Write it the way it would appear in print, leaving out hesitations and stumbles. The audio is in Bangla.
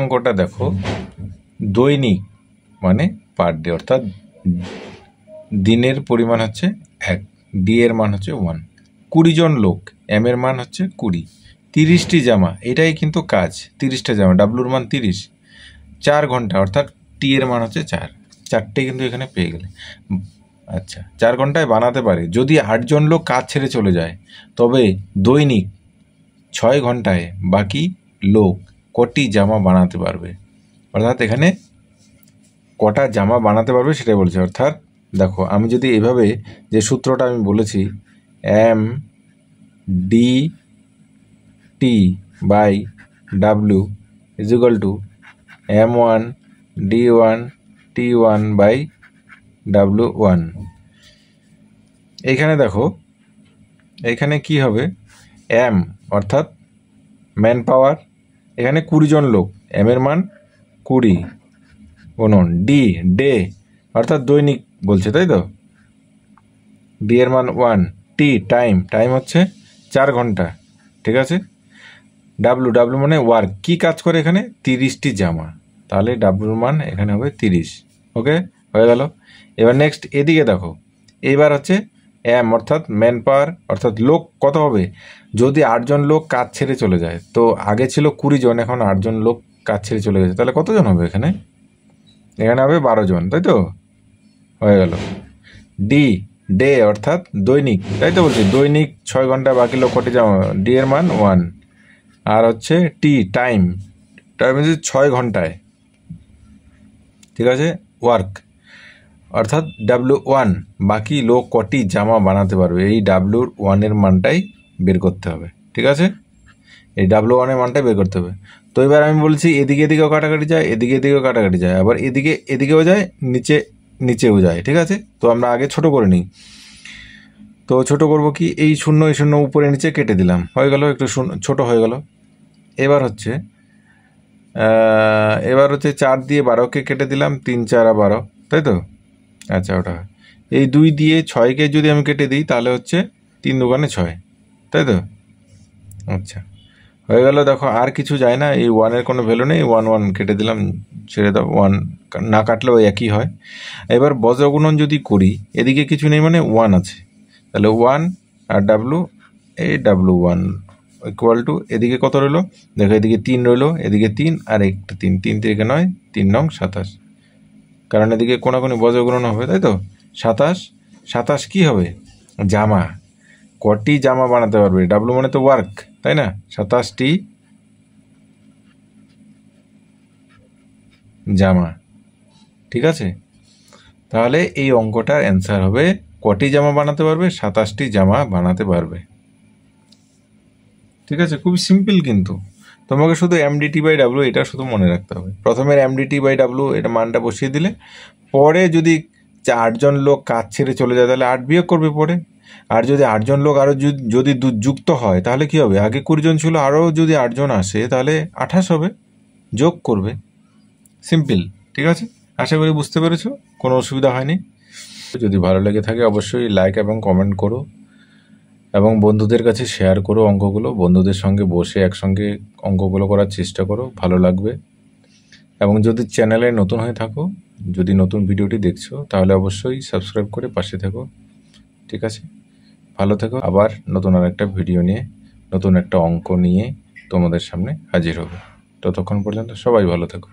অঙ্কটা দেখো, দৈনিক মানে পার ডে, অর্থাৎ দিনের পরিমাণ হচ্ছে 1, ডি এর মান হচ্ছে 1, 20 জন লোক, এম এর মান হচ্ছে 20, 30টি জামা, এটাই কিন্তু কাজ, 30টা জামা, ডাব্লুর মান 30, 4 ঘন্টা, অর্থাৎ টি এর মান হচ্ছে 4, 4টে কিন্তু এখানে পেয়ে গেলে। আচ্ছা, 4 ঘন্টায় বানাতে পারে যদি 8 জন লোক কাজ ছেড়ে চলে যায়, তবে দৈনিক 6 ঘন্টায় বাকি লোক কটি জামা বানাতে পারবে, অর্থাৎ এখানে কটা জামা বানাতে পারবে সেটাই বলছে। অর্থাৎ দেখো, আমি যদি এভাবে যে সূত্রটা আমি বলেছি, M D T by W is equal to M1 D1 T1 by W1, এইখানে দেখো, এইখানে কি হবে, এম অর্থাৎ ম্যান পাওয়ার, এখানে 20 জন লোক, এম এর মান 20 গুণন ডি, ডে অর্থাৎ দৈনিক বলছে, তাই তো, ডি এর মান 1, টি টাইম, টাইম হচ্ছে 4 ঘন্টা, ঠিক আছে, ডাব্লু, ডাব্লু মানে ওয়ার্ক, কি কাজ করে এখানে, 30টি জামা, তাহলে ডাব্লুর মান এখানে হবে 30। ওকে, হয়ে গেল। এবার নেক্সট এদিকে দেখো, এইবার হচ্ছে এম অর্থাৎ ম্যান পাওয়ার, অর্থাৎ লোক কত হবে, যদি 8 জন লোক কাজ ছেড়ে চলে যায়, তো আগে ছিল 20 জন, এখন 8 জন লোক কাজ ছেড়ে চলে গেছে, তাহলে কতজন হবে এখানে, এখানে হবে 12 জন, তাই তো, হয়ে গেল। ডি, ডে অর্থাৎ দৈনিক, তাই তো বলছি, দৈনিক 6 ঘন্টা বাকি লোক কটি জামা, ডি এর মান 1, আর হচ্ছে টি টাইম, টাইম হচ্ছে 6 ঘন্টায়, ঠিক আছে, ওয়ার্ক অর্থাৎ W1, বাকি লোক কটি জামা বানাতে পারবে, এই W1 এর মানটাই বের করতে হবে, ঠিক আছে, এই W1 এর মানটাই বের করতে হবে। তো এবার আমি বলছি এদিকে এদিকেও কাটাকাটি যায়, এদিকে এদিকেও কাটাকাটি যায়, আবার এদিকে এদিকেও যায়, নিচেও যায়, ঠিক আছে। তো আমরা আগে ছোট করে নিই, তো ছোট করব কি, এই শূন্য উপরে নিচে কেটে দিলাম, হয়ে গেল, একটু ছোট হয়ে গেল। এবার হচ্ছে 4 দিয়ে 12কে কেটে দিলাম, 3 4 12, তাই তো, আচ্ছা ওটা। এই 2 দিয়ে 6কে যদি আমি কেটে দিই, তাহলে হচ্ছে 3 দুগুণে 6, তাই তো, আচ্ছা হয়ে গেল। দেখো আর কিছু যায় না, এই 1-এর কোনো ভ্যালু নেই, 1 1 কেটে দিলাম, ছেড়ে দাও, 1 না কাটলেও একই হয়। এবার বজ্রগুণন যদি করি, এদিকে কিছু নেই মানে 1 আছে, তাহলে 1 আর ডাব্লু, এই W1 ইকুয়াল টু, এদিকে কত রইলো, দেখো এদিকে 3 রইলো, এদিকে 3 আর একটা 3, 3 থেকে 9, 3 নং 27, কারণ এদিকে কোনাকুনি বজ্রগুণন হবে, তাই তো, 27, 27 কি হবে, জামা, কটি জামা বানাতে পারবে, ডাব্লু মানে তো ওয়ার্ক, তাই না, 27টি জামা, ঠিক আছে। তাহলে এই অঙ্কটার অ্যান্সার হবে, কটি জামা বানাতে পারবে, 27টি জামা বানাতে পারবে, ঠিক আছে, খুবই সিম্পল। কিন্তু তোমাকে শুধু MDT বাই ডাব্লু এটা শুধু মনে রাখতে হবে, প্রথমের MDT বাই ডাব্লু এটা মানটা বসিয়ে দিলে, পরে যদি 8 জন লোক কাজ ছেড়ে চলে যায়, তাহলে 8 বিয়োগ করবে পরে, আর যদি 8 জন লোক আরও যদি যুক্ত হয়, তাহলে কি হবে, আগে 20 জন ছিল, আরও যদি 8 জন আসে, তাহলে 28 হবে, যোগ করবে, সিম্পল, ঠিক আছে। আশা করি বুঝতে পেরেছো, কোনো অসুবিধা হয়নি। যদি ভালো লেগে থাকে অবশ্যই লাইক এবং কমেন্ট করো, এবং বন্ধুদের কাছে শেয়ার করো অঙ্কগুলো, বন্ধুদের সঙ্গে বসে একসঙ্গে অঙ্কগুলো করার চেষ্টা করো, ভালো লাগবে। এবং যদি চ্যানেলে নতুন হয়ে থাকো, যদি নতুন ভিডিওটি দেখছো, তাহলে অবশ্যই সাবস্ক্রাইব করে পাশে থেকো, ঠিক আছে। ভালো থেকো, আবার নতুন আর একটা ভিডিও নিয়ে, নতুন একটা অঙ্ক নিয়ে তোমাদের সামনে হাজির হবে। ততক্ষণ পর্যন্ত সবাই ভালো থেকো।